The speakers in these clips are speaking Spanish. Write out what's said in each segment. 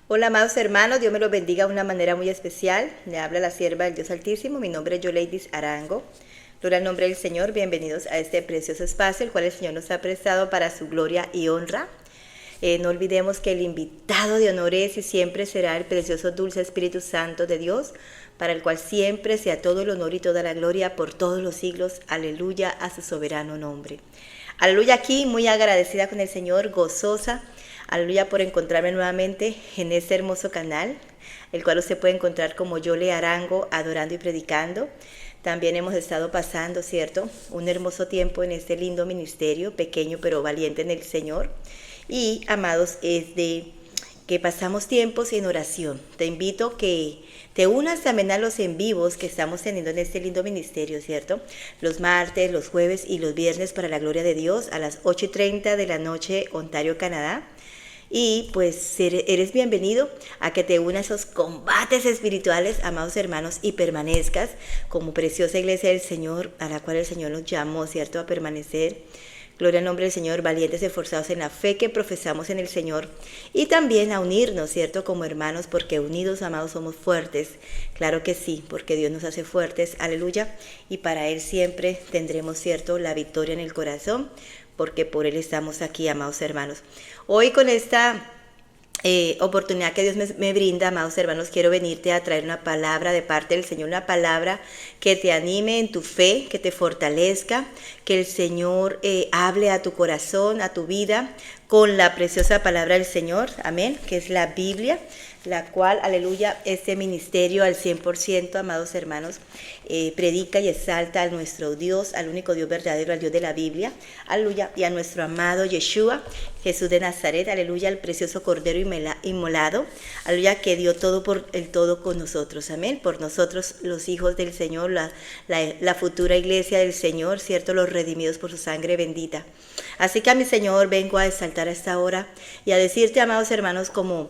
Hola, amados hermanos, Dios me los bendiga de una manera muy especial. Le habla la sierva del Dios Altísimo. Mi nombre es Yoleidis Arango. Gloria al nombre del Señor. Bienvenidos a este precioso espacio, el cual el Señor nos ha prestado para su gloria y honra. No olvidemos que el invitado de honor es y siempre será el precioso dulce Espíritu Santo de Dios, para el cual siempre sea todo el honor y toda la gloria por todos los siglos. Aleluya a su soberano nombre. Aleluya, aquí muy agradecida con el Señor, gozosa. Aleluya por encontrarme nuevamente en este hermoso canal, el cual usted puede encontrar como Yole Arango, adorando y predicando. También hemos estado pasando, ¿cierto?, un hermoso tiempo en este lindo ministerio, pequeño pero valiente en el Señor. Y, amados, es de que pasamos tiempos en oración. Te invito que te unas también a los en vivos que estamos teniendo en este lindo ministerio, ¿cierto? Los martes, los jueves y los viernes para la gloria de Dios a las 8:30 de la noche, Ontario, Canadá. Y pues eres bienvenido a que te unas a esos combates espirituales, amados hermanos, y permanezcas como preciosa iglesia del Señor, a la cual el Señor nos llamó, ¿cierto?, a permanecer. Gloria al nombre del Señor, valientes, esforzados en la fe que profesamos en el Señor. Y también a unirnos, ¿cierto?, como hermanos, porque unidos, amados, somos fuertes. Claro que sí, porque Dios nos hace fuertes, aleluya. Y para Él siempre tendremos, ¿cierto?, la victoria en el corazón, porque por Él estamos aquí, amados hermanos. Hoy con esta oportunidad que Dios me brinda, amados hermanos, quiero venirte a traer una palabra de parte del Señor, una palabra que te anime en tu fe, que te fortalezca, que el Señor hable a tu corazón, a tu vida, con la preciosa palabra del Señor, amén, que es la Biblia, la cual, aleluya, este ministerio al 100%, amados hermanos, predica y exalta a nuestro Dios, al único Dios verdadero, al Dios de la Biblia, aleluya, y a nuestro amado Yeshua, Jesús de Nazaret, aleluya, el precioso Cordero inmolado, aleluya, que dio todo por el todo con nosotros, amén, por nosotros los hijos del Señor, la futura iglesia del Señor, cierto, los redimidos por su sangre bendita. Así que a mi Señor vengo a exaltar a esta hora y a decirte, amados hermanos, como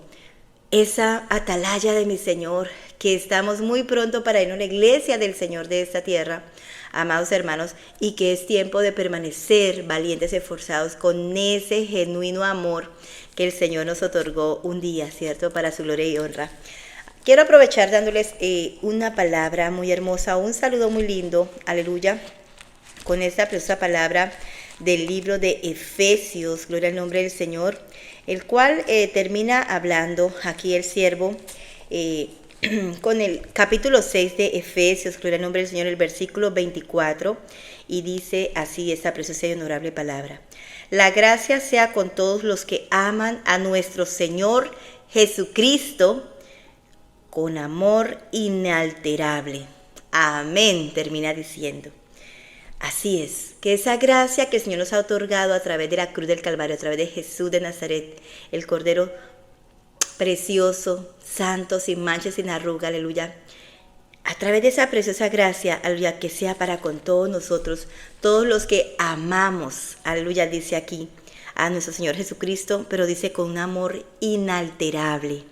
esa atalaya de mi Señor, que estamos muy pronto para ir a la iglesia del Señor de esta tierra, amados hermanos, y que es tiempo de permanecer valientes, esforzados con ese genuino amor que el Señor nos otorgó un día, ¿cierto?, para su gloria y honra. Quiero aprovechar dándoles una palabra muy hermosa, un saludo muy lindo, aleluya, con esta preciosa palabra del libro de Efesios, gloria al nombre del Señor, el cual termina hablando aquí el siervo con el capítulo 6 de Efesios, gloria al nombre del Señor, el versículo 24, y dice así esta preciosa y honorable palabra: la gracia sea con todos los que aman a nuestro Señor Jesucristo con amor inalterable. Amén, termina diciendo. Así es, que esa gracia que el Señor nos ha otorgado a través de la cruz del Calvario, a través de Jesús de Nazaret, el Cordero precioso, santo, sin mancha, sin arruga, aleluya. A través de esa preciosa gracia, aleluya, que sea para con todos nosotros, todos los que amamos, aleluya, dice aquí, a nuestro Señor Jesucristo, pero dice con un amor inalterable.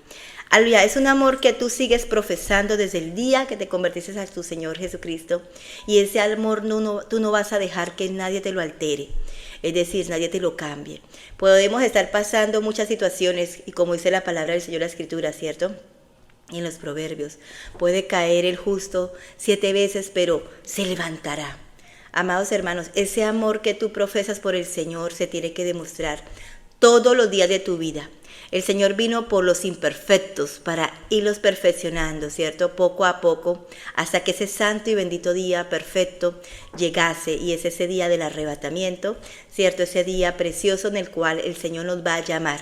Aleluya, es un amor que tú sigues profesando desde el día que te convertiste a tu Señor Jesucristo, y ese amor tú no vas a dejar que nadie te lo altere, es decir, nadie te lo cambie. Podemos estar pasando muchas situaciones, y como dice la palabra del Señor, la Escritura, ¿cierto?, en los proverbios, puede caer el justo 7 veces, pero se levantará. Amados hermanos, ese amor que tú profesas por el Señor se tiene que demostrar todos los días de tu vida. El Señor vino por los imperfectos para irlos perfeccionando, ¿cierto?, poco a poco, hasta que ese santo y bendito día perfecto llegase, y es ese día del arrebatamiento, ¿cierto?, ese día precioso en el cual el Señor nos va a llamar.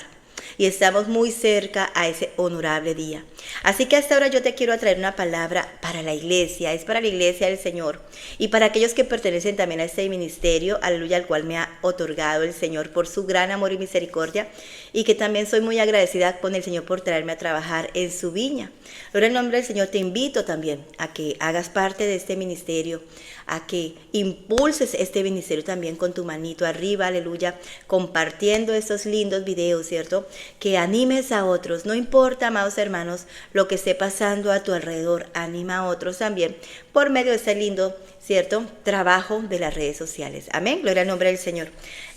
Y estamos muy cerca a ese honorable día. Así que hasta ahora yo te quiero traer una palabra para la iglesia, es para la iglesia del Señor y para aquellos que pertenecen también a este ministerio, aleluya, al cual me ha otorgado el Señor por su gran amor y misericordia, y que también soy muy agradecida con el Señor por traerme a trabajar en su viña. Ahora, en nombre del Señor te invito también a que hagas parte de este ministerio, a que impulses este ministerio también con tu manito arriba, aleluya, compartiendo estos lindos videos, ¿cierto?, que animes a otros. No importa, amados hermanos, lo que esté pasando a tu alrededor, anima a otros también por medio de este lindo, ¿cierto?, trabajo de las redes sociales. Amén, gloria al nombre del Señor.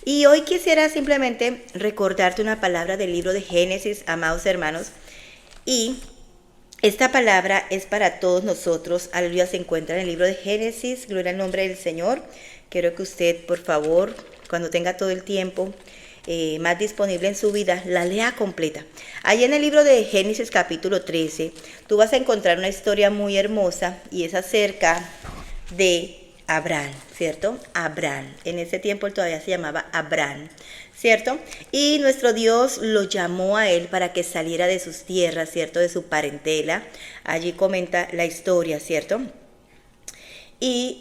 Y hoy quisiera simplemente recordarte una palabra del libro de Génesis, amados hermanos, Y esta palabra es para todos nosotros. Aleluya, se encuentra en el libro de Génesis. Gloria al nombre del Señor. Quiero que usted, por favor, cuando tenga todo el tiempo más disponible en su vida, la lea completa. Allí en el libro de Génesis capítulo 13, tú vas a encontrar una historia muy hermosa y es acerca de Abraham, ¿cierto? Abraham. En ese tiempo él todavía se llamaba Abraham, ¿cierto? Y nuestro Dios lo llamó a él para que saliera de sus tierras, ¿cierto? De su parentela. Allí comenta la historia, ¿cierto? Y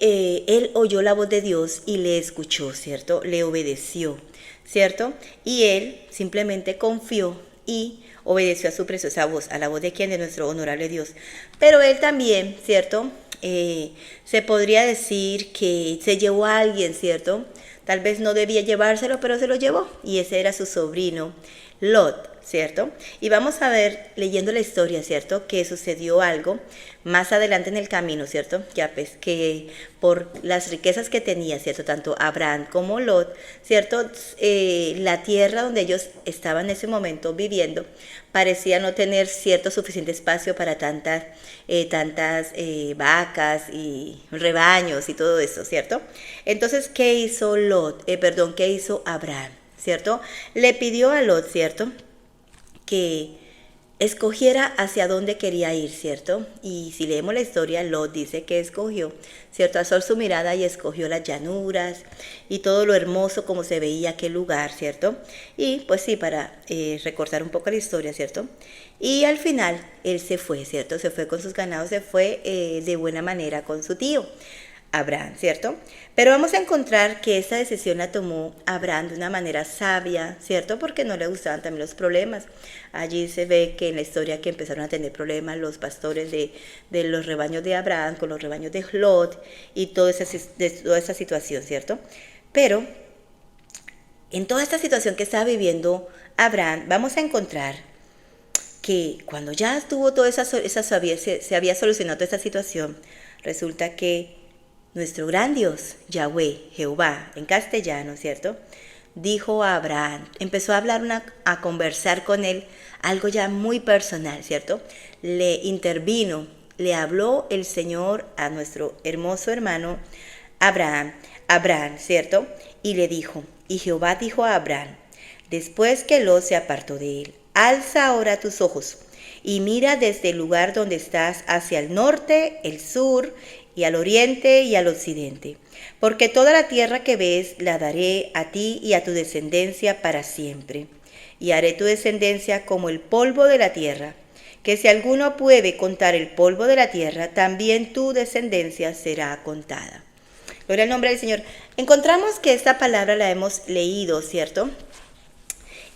él oyó la voz de Dios y le escuchó, ¿cierto? Le obedeció, ¿cierto? Y él simplemente confió y obedeció a su preciosa voz, a la voz de quien, de nuestro honorable Dios. Pero él también, ¿cierto? Se podría decir que se llevó a alguien, ¿cierto? Tal vez no debía llevárselo, pero se lo llevó. Y ese era su sobrino, Lot, ¿cierto? Y vamos a ver, leyendo la historia, ¿cierto? Que sucedió algo más adelante en el camino, ¿cierto? Ya pues que por las riquezas que tenía, ¿cierto? Tanto Abraham como Lot, ¿cierto? La tierra donde ellos estaban en ese momento viviendo parecía no tener cierto suficiente espacio para tantas vacas y rebaños y todo eso, ¿cierto? Entonces, ¿qué hizo ¿qué hizo Abraham? ¿Cierto? Le pidió a Lot, ¿cierto? Que escogiera hacia dónde quería ir, ¿cierto? Y si leemos la historia, Lot dice que escogió, ¿cierto? Alzó su mirada y escogió las llanuras y todo lo hermoso como se veía aquel lugar, ¿cierto? Y pues sí, para recortar un poco la historia, ¿cierto? Y al final él se fue, ¿cierto? Se fue con sus ganados, se fue de buena manera con su tío Abraham, ¿cierto? Pero vamos a encontrar que esta decisión la tomó Abraham de una manera sabia, ¿cierto? Porque no le gustaban también los problemas. Allí se ve que en la historia que empezaron a tener problemas los pastores de los rebaños de Abraham con los rebaños de Lot y toda esa situación, ¿cierto? Pero en toda esta situación que estaba viviendo Abraham, vamos a encontrar que cuando ya estuvo se había solucionado toda esa situación, resulta que nuestro gran Dios, Yahweh, Jehová, en castellano, ¿cierto? Dijo a Abraham, empezó a hablar, a conversar con él, algo ya muy personal, ¿cierto? Le intervino, le habló el Señor a nuestro hermoso hermano Abraham, ¿cierto? Y le dijo, y Jehová dijo a Abraham, después que Lot se apartó de él, alza ahora tus ojos y mira desde el lugar donde estás hacia el norte, el sur, y al oriente y al occidente, porque toda la tierra que ves la daré a ti y a tu descendencia para siempre, y haré tu descendencia como el polvo de la tierra, que si alguno puede contar el polvo de la tierra, también tu descendencia será contada. Gloria al nombre del Señor. Encontramos que esta palabra la hemos leído, ¿cierto?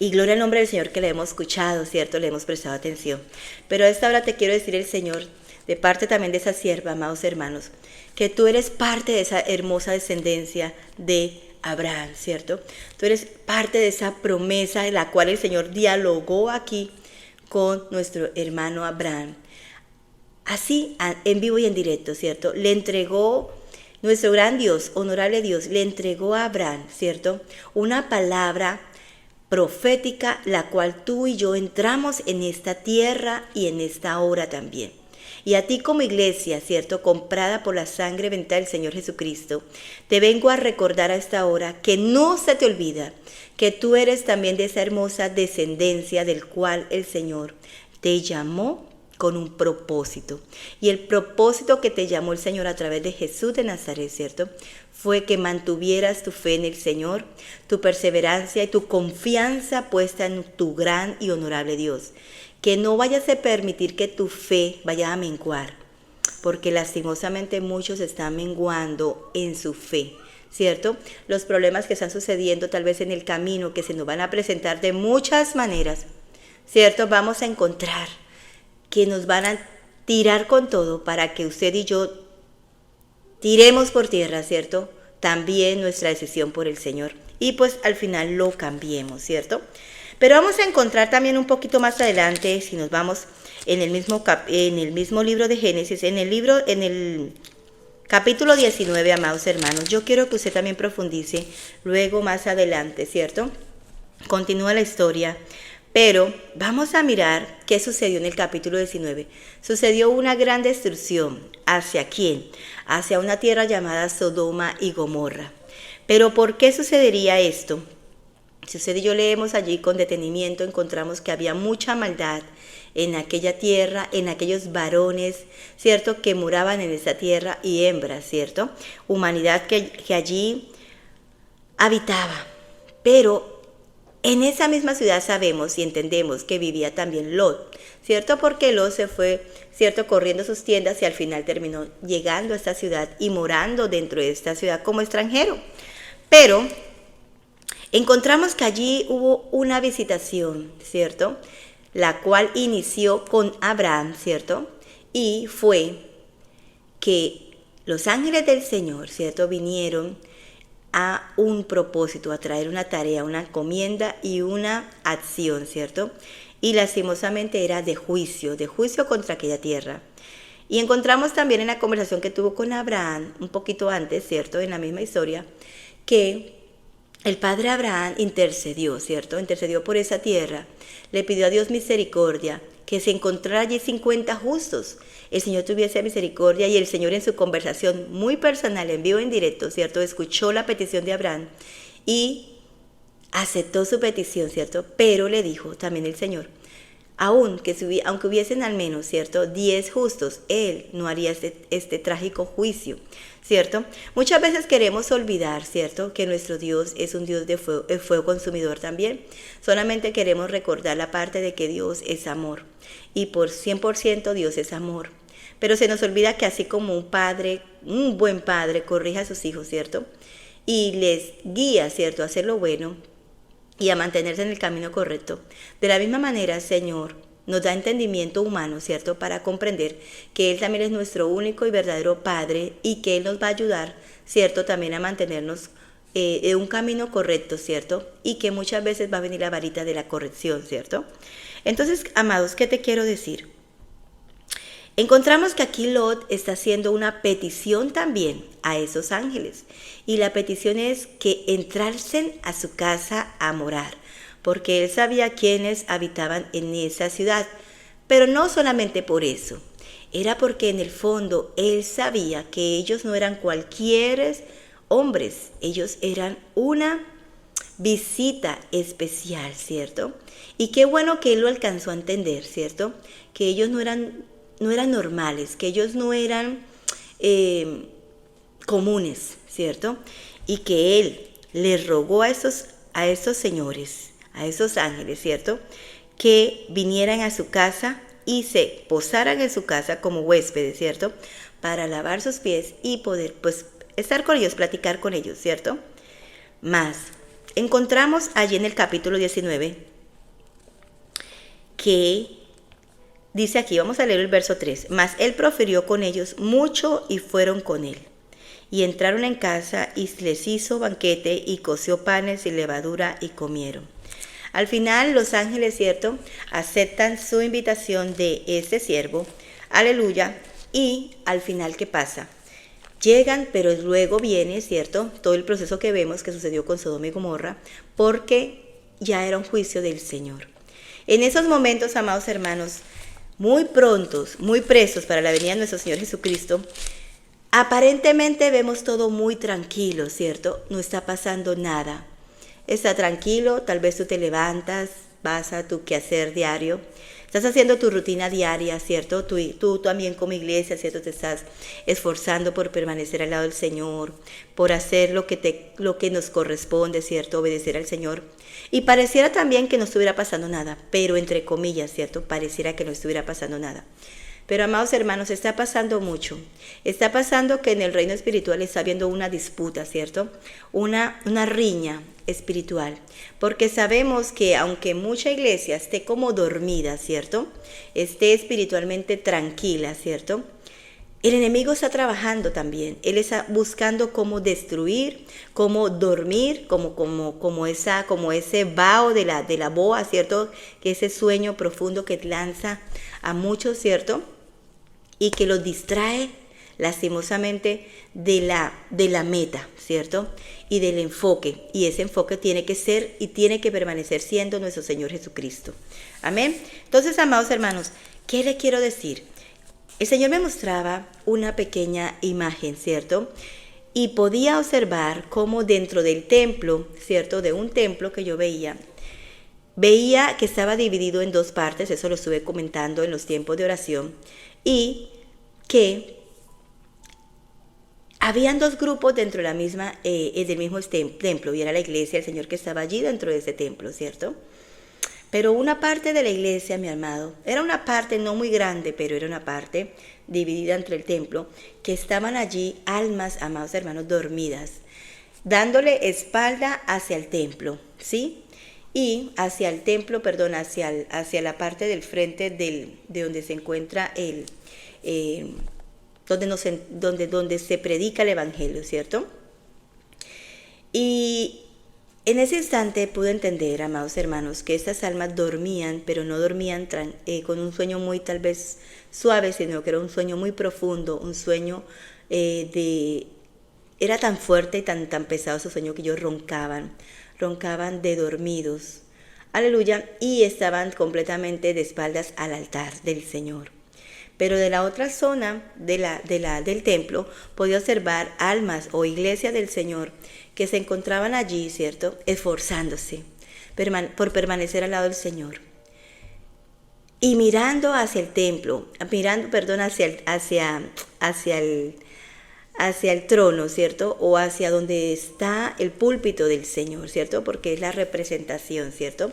Y gloria al nombre del Señor que la hemos escuchado, ¿cierto? Le hemos prestado atención. Pero a esta hora te quiero decir el Señor, de parte también de esa sierva, amados hermanos, que tú eres parte de esa hermosa descendencia de Abraham, ¿cierto? Tú eres parte de esa promesa en la cual el Señor dialogó aquí con nuestro hermano Abraham. Así, en vivo y en directo, ¿cierto? Le entregó nuestro gran Dios, honorable Dios, le entregó a Abraham, ¿cierto? Una palabra profética, la cual tú y yo entramos en esta tierra y en esta hora también. Y a ti como iglesia, ¿cierto?, comprada por la sangre bendita del Señor Jesucristo, te vengo a recordar a esta hora que no se te olvida que tú eres también de esa hermosa descendencia del cual el Señor te llamó con un propósito. Y el propósito que te llamó el Señor a través de Jesús de Nazaret, ¿cierto?, fue que mantuvieras tu fe en el Señor, tu perseverancia y tu confianza puesta en tu gran y honorable Dios. Que no vayas a permitir que tu fe vaya a menguar, porque lastimosamente muchos están menguando en su fe, ¿cierto? Los problemas que están sucediendo tal vez en el camino, que se nos van a presentar de muchas maneras, ¿cierto? Vamos a encontrar que nos van a tirar con todo para que usted y yo tiremos por tierra, ¿cierto? También nuestra decisión por el Señor. Y pues al final lo cambiemos, ¿cierto? Pero vamos a encontrar también un poquito más adelante, si nos vamos en el mismo libro de Génesis, en el capítulo 19, amados hermanos. Yo quiero que usted también profundice luego más adelante, ¿cierto? Continúa la historia Pero vamos a mirar qué sucedió en el capítulo 19. Sucedió una gran destrucción. ¿Hacia quién? Hacia una tierra llamada Sodoma y Gomorra. Pero ¿por qué sucedería esto? Si usted y yo leemos allí con detenimiento, encontramos que había mucha maldad en aquella tierra, en aquellos varones, ¿cierto?, que moraban en esa tierra, y hembras, ¿cierto? Humanidad que allí habitaba. Pero en esa misma ciudad sabemos y entendemos que vivía también Lot, ¿cierto? Porque Lot se fue, ¿cierto?, corriendo sus tiendas y al final terminó llegando a esta ciudad y morando dentro de esta ciudad como extranjero. Pero encontramos que allí hubo una visitación, ¿cierto?, la cual inició con Abraham, ¿cierto? Y fue que los ángeles del Señor, ¿cierto?, vinieron a un propósito, a traer una tarea, una encomienda y una acción, ¿cierto? Y lastimosamente era de juicio contra aquella tierra. Y encontramos también en la conversación que tuvo con Abraham, un poquito antes, ¿cierto?, en la misma historia, que el padre Abraham intercedió, ¿cierto? Intercedió por esa tierra, le pidió a Dios misericordia, que se encontrara allí 50 justos. El Señor tuviese misericordia, y el Señor en su conversación muy personal, en vivo, en directo, ¿cierto?, escuchó la petición de Abraham y aceptó su petición, ¿cierto? Pero le dijo también el Señor, aunque hubiesen al menos, ¿cierto?, 10 justos, Él no haría este trágico juicio, ¿cierto? Muchas veces queremos olvidar, ¿cierto?, que nuestro Dios es un Dios de fuego consumidor también. Solamente queremos recordar la parte de que Dios es amor, y por 100% Dios es amor. Pero se nos olvida que así como un buen padre corrige a sus hijos, ¿cierto?, y les guía, ¿cierto?, a hacer lo bueno y a mantenerse en el camino correcto, de la misma manera el Señor nos da entendimiento humano, ¿cierto?, para comprender que Él también es nuestro único y verdadero Padre, y que Él nos va a ayudar, ¿cierto?, también a mantenernos en un camino correcto, ¿cierto?, y que muchas veces va a venir la varita de la corrección, ¿cierto? Entonces, amados, ¿qué te quiero decir? Encontramos que aquí Lot está haciendo una petición también a esos ángeles, y la petición es que entrasen a su casa a morar, porque él sabía quiénes habitaban en esa ciudad. Pero no solamente por eso, era porque en el fondo él sabía que ellos no eran cualquier hombres, ellos eran una visita especial, ¿cierto? Y qué bueno que él lo alcanzó a entender, ¿cierto? Que ellos no eran normales, que ellos no eran comunes, ¿cierto? Y que él les rogó a esos señores, a esos ángeles, ¿cierto?, que vinieran a su casa y se posaran en su casa como huéspedes, ¿cierto?, para lavar sus pies y poder, pues, estar con ellos, platicar con ellos, ¿cierto? Más, encontramos allí en el capítulo 19 que dice aquí, vamos a leer el verso 3. Mas él profirió con ellos mucho y fueron con él. Y entraron en casa y les hizo banquete y coció panes y levadura y comieron. Al final los ángeles, ¿cierto?, aceptan su invitación de este siervo. Aleluya. Y al final, ¿qué pasa? Llegan, pero luego viene, ¿cierto?, todo el proceso que vemos que sucedió con Sodoma y Gomorra, porque ya era un juicio del Señor. En esos momentos, amados hermanos, muy prontos, muy prestos para la venida de nuestro Señor Jesucristo, aparentemente vemos todo muy tranquilo, ¿cierto? No está pasando nada. Está tranquilo, tal vez tú te levantas, vas a tu quehacer diario, estás haciendo tu rutina diaria, ¿cierto? Tú también como iglesia, ¿cierto?, te estás esforzando por permanecer al lado del Señor, por hacer lo que nos corresponde, ¿cierto?, obedecer al Señor. Y pareciera también que no estuviera pasando nada, pero entre comillas, ¿cierto?, pareciera que no estuviera pasando nada. Pero, amados hermanos, está pasando mucho. Está pasando que en el reino espiritual está habiendo una disputa, ¿cierto? Una riña espiritual. Porque sabemos que aunque mucha iglesia esté como dormida, ¿cierto?, esté espiritualmente tranquila, ¿cierto?, el enemigo está trabajando también. Él está buscando cómo destruir, cómo dormir, como ese vaho de la boa, ¿cierto?, que ese sueño profundo que lanza a muchos, ¿cierto?, y que los distrae lastimosamente, de la meta, ¿cierto? Y del enfoque. Y ese enfoque tiene que ser y tiene que permanecer siendo nuestro Señor Jesucristo. Amén. Entonces, amados hermanos, ¿qué le quiero decir? El Señor me mostraba una pequeña imagen, ¿cierto? Y podía observar cómo dentro del templo, ¿cierto? De un templo que yo veía que estaba dividido en dos partes, eso lo estuve comentando en los tiempos de oración, y que habían dos grupos dentro de la misma, del mismo templo, y era la iglesia, el Señor que estaba allí dentro de ese templo, ¿cierto? Pero una parte de la iglesia, mi amado, era una parte no muy grande, pero era una parte dividida entre el templo, que estaban allí almas, amados hermanos, dormidas, dándole espalda hacia el templo, ¿sí? Y hacia el templo, perdón, hacia la parte del frente de donde se encuentra donde se predica el evangelio, ¿cierto? Y en ese instante pude entender, amados hermanos, que estas almas dormían, pero no dormían con un sueño muy tal vez suave, sino que era un sueño muy profundo, un sueño era tan fuerte y tan pesado su sueño que ellos roncaban de dormidos, aleluya, y estaban completamente de espaldas al altar del Señor. Pero de la otra zona del templo podía observar almas o iglesias del Señor que se encontraban allí, ¿cierto?, esforzándose por permanecer al lado del Señor. Y mirando hacia el templo, hacia el trono, ¿cierto? O hacia donde está el púlpito del Señor, ¿cierto? Porque es la representación, ¿cierto?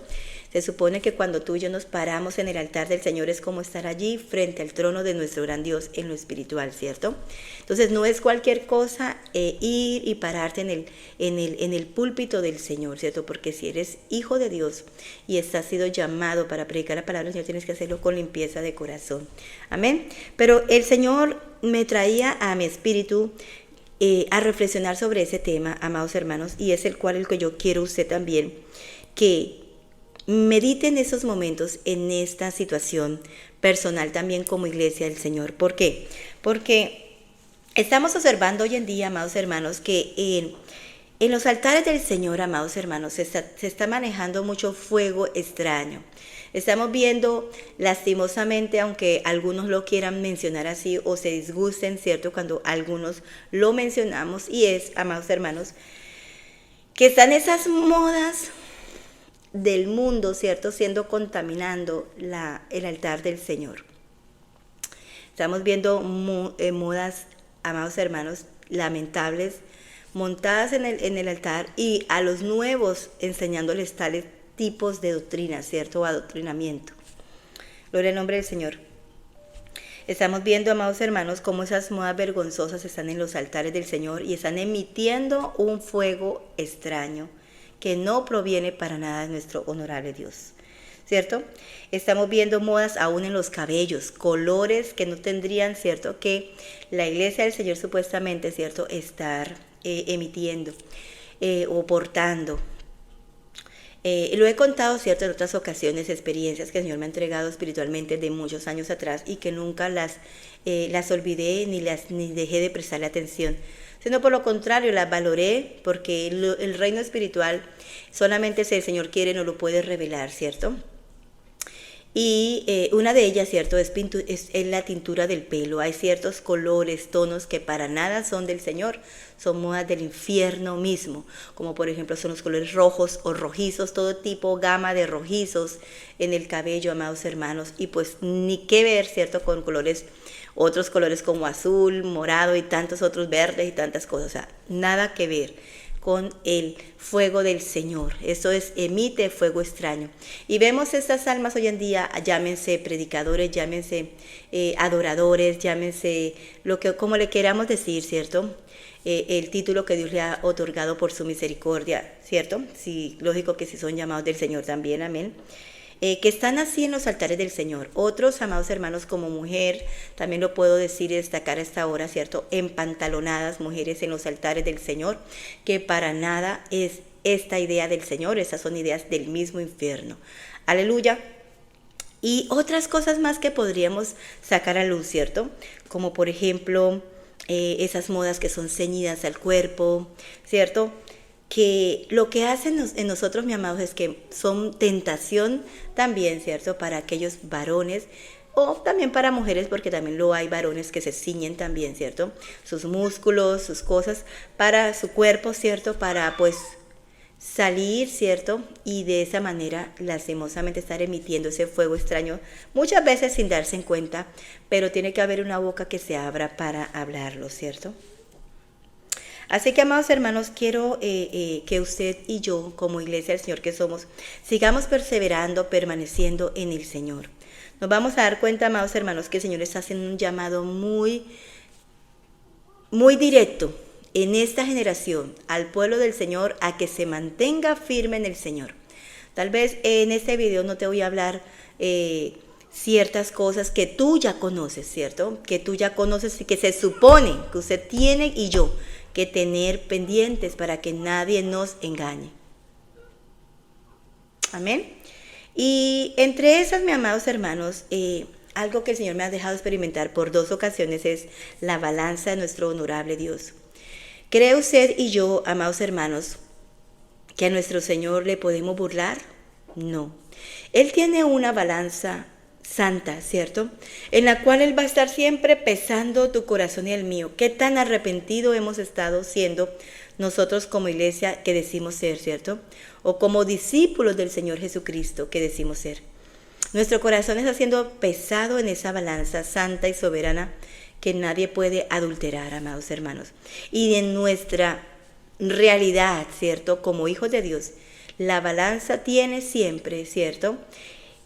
Se supone que cuando tú y yo nos paramos en el altar del Señor es como estar allí frente al trono de nuestro gran Dios en lo espiritual, ¿cierto? Entonces no es cualquier cosa ir y pararte en el púlpito del Señor, ¿cierto? Porque si eres hijo de Dios y estás sido llamado para predicar la palabra del Señor, tienes que hacerlo con limpieza de corazón. Amén. Pero el Señor me traía a mi espíritu a reflexionar sobre ese tema, amados hermanos, y es el que yo quiero usted también que medite en esos momentos, en esta situación personal también como iglesia del Señor. ¿Por qué? Porque estamos observando hoy en día, amados hermanos, que en los altares del Señor, amados hermanos, se está manejando mucho fuego extraño. Estamos viendo lastimosamente, aunque algunos lo quieran mencionar así o se disgusten, ¿cierto?, cuando algunos lo mencionamos, y es, amados hermanos, que están esas modas del mundo, ¿cierto?, contaminando el altar del Señor. Estamos viendo modas, amados hermanos, lamentables, montadas en el altar, y a los nuevos enseñándoles tales tipos de doctrina, ¿cierto?, o adoctrinamiento. Gloria al nombre del Señor. Estamos viendo, amados hermanos, cómo esas modas vergonzosas están en los altares del Señor y están emitiendo un fuego extraño que no proviene para nada de nuestro honorable Dios, ¿cierto? Estamos viendo modas aún en los cabellos, colores que no tendrían, ¿cierto?, que la iglesia del Señor supuestamente, ¿cierto?, estar emitiendo o portando. Lo he contado, ¿cierto?, en otras ocasiones, experiencias que el Señor me ha entregado espiritualmente de muchos años atrás y que nunca las olvidé ni dejé de prestarle atención, sino por lo contrario, las valoré, porque el reino espiritual solamente si el Señor quiere no lo puede revelar, ¿cierto? Y una de ellas, ¿cierto?, es la tintura del pelo. Hay ciertos colores, tonos que para nada son del Señor, son modas del infierno mismo, como por ejemplo son los colores rojos o rojizos, todo tipo, gama de rojizos en el cabello, amados hermanos, y pues ni qué ver, ¿cierto?, con otros colores como azul, morado y tantos otros, verdes y tantas cosas, o sea, nada que ver con el fuego del Señor. Eso emite fuego extraño. Y vemos estas almas hoy en día, llámense predicadores, llámense adoradores, llámense como le queramos decir, ¿cierto? El título que Dios le ha otorgado por su misericordia, ¿cierto? Sí, lógico que sí son llamados del Señor también, amén. Que están así en los altares del Señor. Otros, amados hermanos, como mujer, también lo puedo decir y destacar a esta hora, ¿cierto?, empantalonadas, mujeres en los altares del Señor, que para nada es esta idea del Señor, esas son ideas del mismo infierno. Aleluya. Y otras cosas más que podríamos sacar a luz, ¿cierto? Como por ejemplo, esas modas que son ceñidas al cuerpo, ¿cierto? Que lo que hacen en nosotros, mis amados, es que son tentación también, ¿cierto? Para aquellos varones o también para mujeres, porque también lo hay varones que se ciñen también, ¿cierto? Sus músculos, sus cosas para su cuerpo, ¿cierto? Para pues salir, ¿cierto? Y de esa manera lastimosamente estar emitiendo ese fuego extraño, muchas veces sin darse en cuenta, pero tiene que haber una boca que se abra para hablarlo, ¿cierto? Así que, amados hermanos, quiero que usted y yo, como iglesia del Señor que somos, sigamos perseverando, permaneciendo en el Señor. Nos vamos a dar cuenta, amados hermanos, que el Señor está haciendo un llamado muy directo en esta generación al pueblo del Señor a que se mantenga firme en el Señor. Tal vez en este video no te voy a hablar ciertas cosas que tú ya conoces, ¿cierto? Que tú ya conoces y que se supone que usted tiene y yo que tener pendientes para que nadie nos engañe. Amén. Y entre esas, mis amados hermanos, algo que el Señor me ha dejado experimentar por 2 ocasiones es la balanza de nuestro honorable Dios. ¿Cree usted y yo, amados hermanos, que a nuestro Señor le podemos burlar? No. Él tiene una balanza santa, ¿cierto? En la cual Él va a estar siempre pesando tu corazón y el mío. ¿Qué tan arrepentido hemos estado siendo nosotros como iglesia que decimos ser, ¿cierto? O como discípulos del Señor Jesucristo que decimos ser. Nuestro corazón está siendo pesado en esa balanza santa y soberana que nadie puede adulterar, amados hermanos. Y en nuestra realidad, ¿cierto? Como hijos de Dios, la balanza tiene siempre, ¿cierto?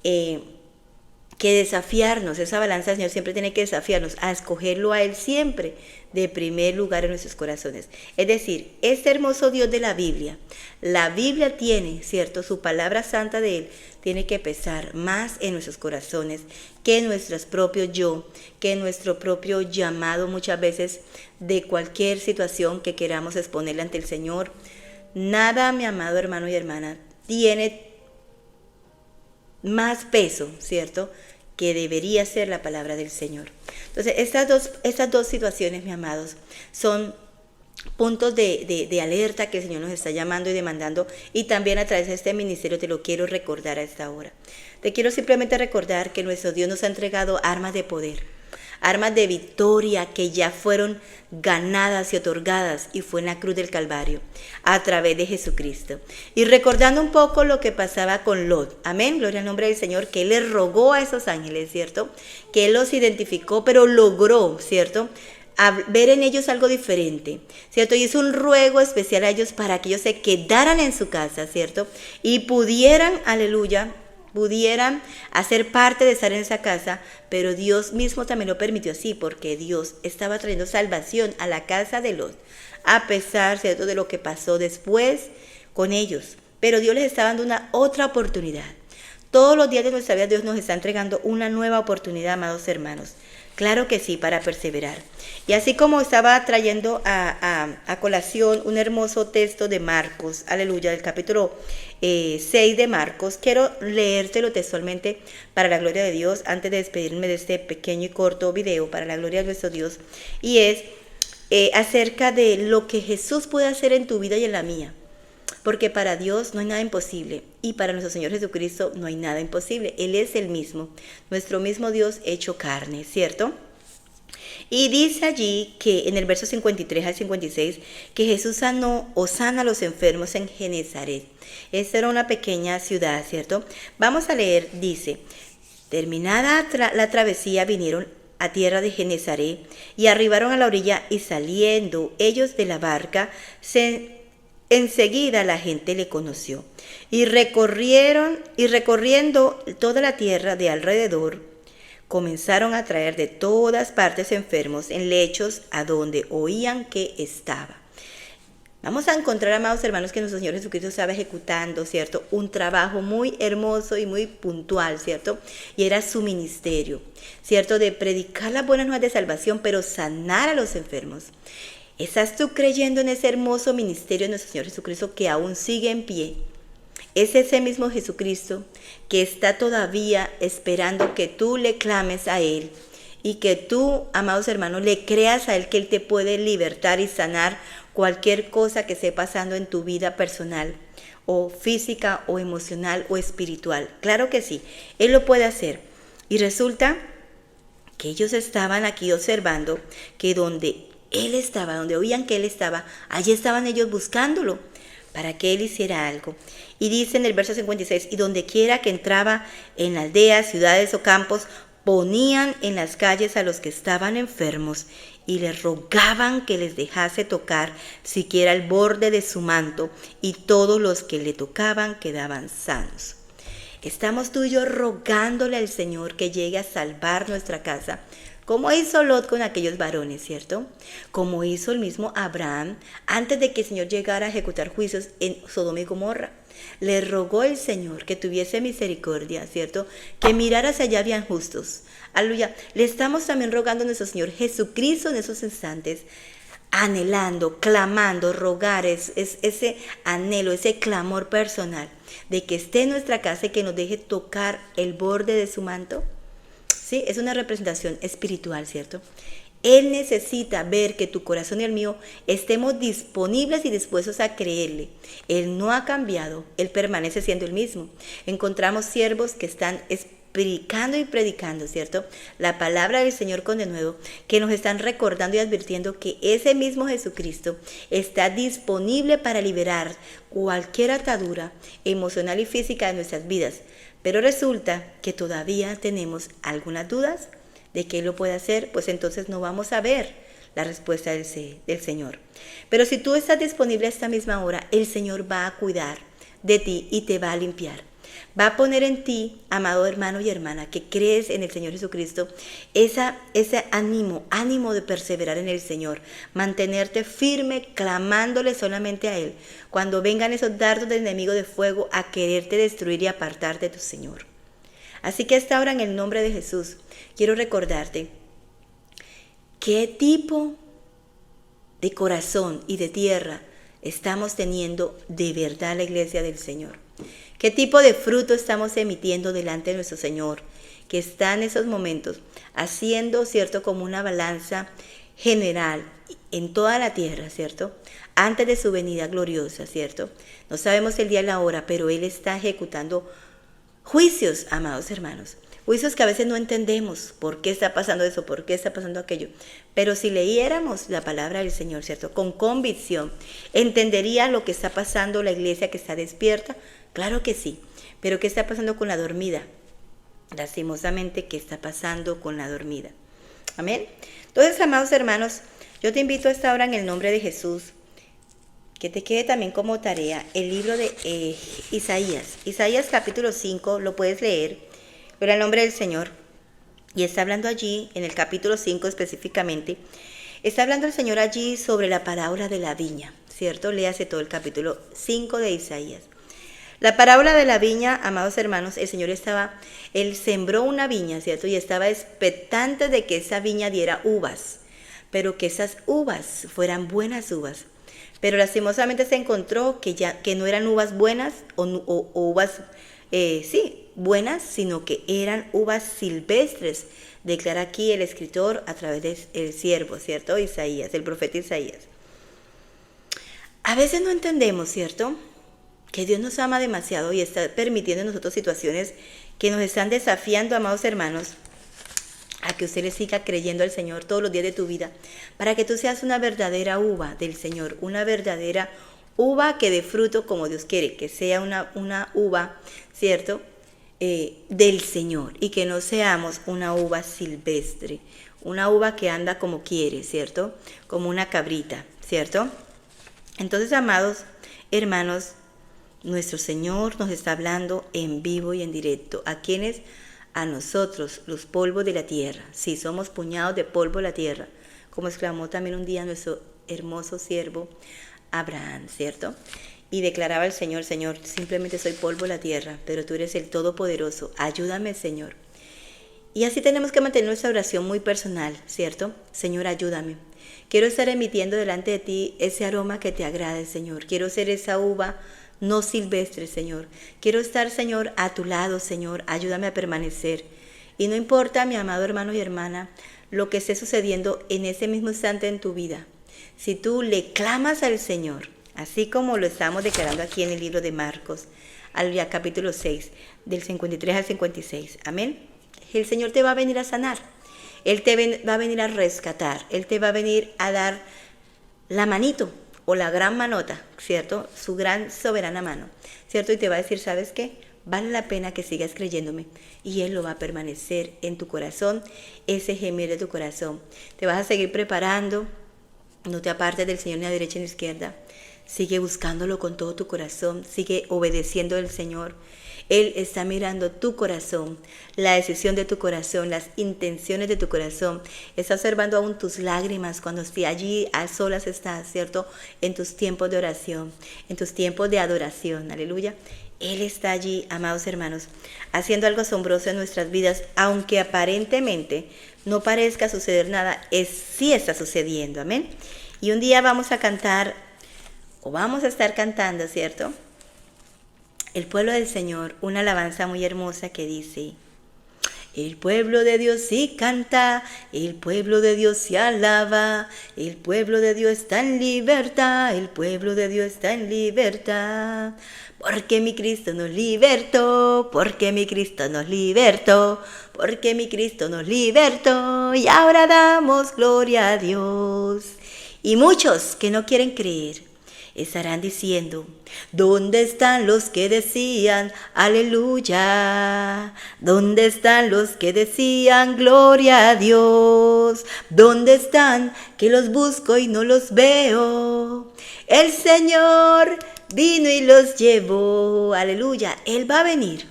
Que desafiarnos, esa balanza, Señor, siempre tiene que desafiarnos a escogerlo a Él siempre de primer lugar en nuestros corazones. Es decir, este hermoso Dios de la Biblia tiene, ¿cierto? Su palabra santa de Él tiene que pesar más en nuestros corazones que nuestros propios yo, que nuestro propio llamado muchas veces de cualquier situación que queramos exponerle ante el Señor. Nada, mi amado hermano y hermana, tiene más peso, ¿cierto?, que debería ser la palabra del Señor. Entonces, estas dos situaciones, mis amados, son puntos de alerta que el Señor nos está llamando y demandando, y también a través de este ministerio te lo quiero recordar a esta hora. Te quiero simplemente recordar que nuestro Dios nos ha entregado armas de poder, armas de victoria que ya fueron ganadas y otorgadas, y fue en la cruz del Calvario, a través de Jesucristo. Y recordando un poco lo que pasaba con Lot, amén, gloria al nombre del Señor, que Él les rogó a esos ángeles, ¿cierto? Que Él los identificó, pero logró, ¿cierto?, a ver en ellos algo diferente, ¿cierto? Y hizo un ruego especial a ellos para que ellos se quedaran en su casa, ¿cierto? Y pudieran, aleluya, pudieran hacer parte de estar en esa casa, pero Dios mismo también lo permitió así, porque Dios estaba trayendo salvación a la casa de Lot, a pesar, ¿cierto?, de lo que pasó después con ellos. Pero Dios les está dando una otra oportunidad. Todos los días de nuestra vida Dios nos está entregando una nueva oportunidad, amados hermanos. Claro que sí, para perseverar. Y así como estaba trayendo a colación un hermoso texto de Marcos, aleluya, del capítulo 6 de Marcos, quiero leértelo textualmente para la gloria de Dios, antes de despedirme de este pequeño y corto video, para la gloria de nuestro Dios, y es acerca de lo que Jesús puede hacer en tu vida y en la mía. Porque para Dios no hay nada imposible, y para nuestro Señor Jesucristo no hay nada imposible. Él es el mismo, nuestro mismo Dios hecho carne, ¿cierto? Y dice allí que en el verso 53 al 56 que Jesús sanó o sana a los enfermos en Genezaret. Esta era una pequeña ciudad, ¿cierto? Vamos a leer, dice: terminada la travesía vinieron a tierra de Genezaret y arribaron a la orilla, y saliendo ellos de la barca, enseguida la gente le conoció, y recorriendo toda la tierra de alrededor, comenzaron a traer de todas partes enfermos en lechos a donde oían que estaba. Vamos a encontrar, amados hermanos, que nuestro Señor Jesucristo estaba ejecutando, ¿cierto?, un trabajo muy hermoso y muy puntual, ¿cierto? Y era su ministerio, ¿cierto?, de predicar las buenas nuevas de salvación, pero sanar a los enfermos. ¿Estás tú creyendo en ese hermoso ministerio de nuestro Señor Jesucristo que aún sigue en pie? Es ese mismo Jesucristo que está todavía esperando que tú le clames a Él y que tú, amados hermanos, le creas a Él que Él te puede libertar y sanar cualquier cosa que esté pasando en tu vida personal o física o emocional o espiritual. Claro que sí, Él lo puede hacer. Y resulta que ellos estaban aquí observando que donde Él estaba, donde oían que Él estaba, allí estaban ellos buscándolo para que Él hiciera algo. Y dice en el verso 56, y donde quiera que entraba en aldeas, ciudades o campos, ponían en las calles a los que estaban enfermos y les rogaban que les dejase tocar siquiera el borde de su manto, y todos los que le tocaban quedaban sanos. Estamos tú y yo rogándole al Señor que llegue a salvar nuestra casa, como hizo Lot con aquellos varones, ¿cierto? Como hizo el mismo Abraham antes de que el Señor llegara a ejecutar juicios en Sodoma y Gomorra. Le rogó el Señor que tuviese misericordia, ¿cierto? Que mirara hacia allá bien justos. Aleluya. Le estamos también rogando a nuestro Señor Jesucristo en esos instantes, anhelando, clamando, rogar, es ese anhelo, ese clamor personal de que esté en nuestra casa y que nos deje tocar el borde de su manto. Sí, es una representación espiritual, ¿cierto? Él necesita ver que tu corazón y el mío estemos disponibles y dispuestos a creerle. Él no ha cambiado, Él permanece siendo el mismo. Encontramos siervos que están explicando y predicando, ¿cierto? La palabra del Señor con denuedo, que nos están recordando y advirtiendo que ese mismo Jesucristo está disponible para liberar cualquier atadura emocional y física de nuestras vidas. Pero resulta que todavía tenemos algunas dudas de que Él lo puede hacer, pues entonces no vamos a ver la respuesta del Señor. Pero si tú estás disponible a esta misma hora, el Señor va a cuidar de ti y te va a limpiar. Va a poner en ti, amado hermano y hermana, que crees en el Señor Jesucristo, ese ánimo de perseverar en el Señor, mantenerte firme, clamándole solamente a Él, cuando vengan esos dardos del enemigo de fuego a quererte destruir y apartarte de tu Señor. Así que esta hora, en el nombre de Jesús, quiero recordarte qué tipo de corazón y de tierra estamos teniendo de verdad la iglesia del Señor. ¿Qué tipo de fruto estamos emitiendo delante de nuestro Señor, que está en esos momentos haciendo, ¿cierto?, como una balanza general en toda la tierra, ¿cierto?, antes de su venida gloriosa, ¿cierto? No sabemos el día y la hora, pero Él está ejecutando juicios, amados hermanos. Juicios que a veces no entendemos por qué está pasando eso, por qué está pasando aquello. Pero si leyéramos la palabra del Señor, ¿cierto?, con convicción, entendería lo que está pasando la iglesia que está despierta. Claro que sí, pero ¿qué está pasando con la dormida? Lastimosamente, ¿qué está pasando con la dormida? Amén. Entonces, amados hermanos, yo te invito a esta hora en el nombre de Jesús, que te quede también como tarea el libro de Isaías. Isaías capítulo 5, lo puedes leer, pero el nombre del Señor. Y está hablando allí, en el capítulo 5 específicamente, está hablando el Señor allí sobre la parábola de la viña, ¿cierto? Léase todo el capítulo 5 de Isaías. La parábola de la viña, amados hermanos, el Señor Él sembró una viña, ¿cierto? Y estaba expectante de que esa viña diera uvas, pero que esas uvas fueran buenas uvas. Pero lastimosamente se encontró que no eran uvas buenas o uvas, buenas, sino que eran uvas silvestres, declara aquí el escritor a través del siervo, ¿cierto? Isaías, el profeta Isaías. A veces no entendemos, ¿cierto?, que Dios nos ama demasiado y está permitiendo en nosotros situaciones que nos están desafiando, amados hermanos, a que usted le siga creyendo al Señor todos los días de tu vida, para que tú seas una verdadera uva del Señor, una verdadera uva que dé fruto como Dios quiere, que sea una uva, ¿cierto?, del Señor, y que no seamos una uva silvestre, una uva que anda como quiere, ¿cierto?, como una cabrita, ¿cierto? Entonces, amados hermanos, nuestro Señor nos está hablando en vivo y en directo. ¿A quiénes? A nosotros, los polvos de la tierra. Sí, somos puñados de polvo de la tierra, como exclamó también un día nuestro hermoso siervo Abraham, ¿cierto? Y declaraba el Señor, Señor, simplemente soy polvo de la tierra, pero tú eres el Todopoderoso. Ayúdame, Señor. Y así tenemos que mantener nuestra oración muy personal, ¿cierto? Señor, ayúdame. Quiero estar emitiendo delante de ti ese aroma que te agrade, Señor. Quiero ser esa uva no silvestre, Señor. Quiero estar, Señor, a tu lado, Señor. Ayúdame a permanecer Y no importa, mi amado hermano y hermana, lo que esté sucediendo en ese mismo instante en tu vida. Si tú le clamas al Señor, así como lo estamos declarando aquí en el libro de Marcos, al capítulo 6, del 53 al 56. Amén. El Señor te va a venir a sanar. Él te va a venir a rescatar. Él te va a venir a dar la manito o la gran manota, ¿cierto? Su gran soberana mano, ¿cierto? Y te va a decir, ¿sabes qué? Vale la pena que sigas creyéndome. Y Él lo va a permanecer en tu corazón, ese gemir de tu corazón. Te vas a seguir preparando. No te apartes del Señor ni a derecha ni a izquierda. Sigue buscándolo con todo tu corazón. Sigue obedeciendo al Señor. Él está mirando tu corazón, la decisión de tu corazón, las intenciones de tu corazón. Está observando aún tus lágrimas cuando allí a solas estás, ¿cierto? En tus tiempos de oración, en tus tiempos de adoración. Aleluya. Él está allí, amados hermanos, haciendo algo asombroso en nuestras vidas, aunque aparentemente no parezca suceder nada, sí está sucediendo. Amén. Y un día vamos a cantar, o vamos a estar cantando, ¿cierto? El pueblo del Señor, una alabanza muy hermosa que dice: el pueblo de Dios sí canta, el pueblo de Dios sí alaba, el pueblo de Dios está en libertad, el pueblo de Dios está en libertad. Porque mi Cristo nos libertó, porque mi Cristo nos libertó, porque mi Cristo nos libertó, y ahora damos gloria a Dios. Y muchos que no quieren creer estarán diciendo: ¿dónde están los que decían aleluya? ¿Dónde están los que decían gloria a Dios? ¿Dónde están que los busco y no los veo? El Señor vino y los llevó. Aleluya, Él va a venir.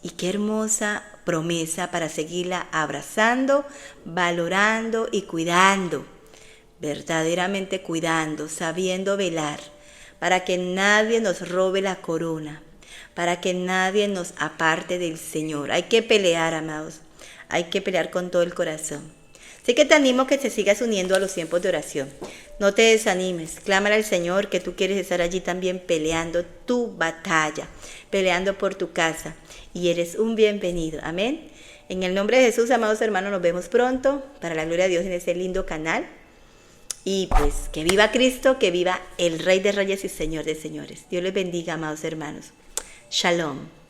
Y qué hermosa promesa para seguirla abrazando, valorando y cuidando. Verdaderamente cuidando, sabiendo velar, para que nadie nos robe la corona, para que nadie nos aparte del Señor. Hay que pelear, amados, hay que pelear con todo el corazón. Así que te animo que te sigas uniendo a los tiempos de oración. No te desanimes, clámale al Señor que tú quieres estar allí también peleando tu batalla, peleando por tu casa, y eres un bienvenido. Amén. En el nombre de Jesús, amados hermanos, nos vemos pronto, para la gloria de Dios, en ese lindo canal. Y pues que viva Cristo, que viva el Rey de Reyes y Señor de Señores. Dios les bendiga, amados hermanos. Shalom.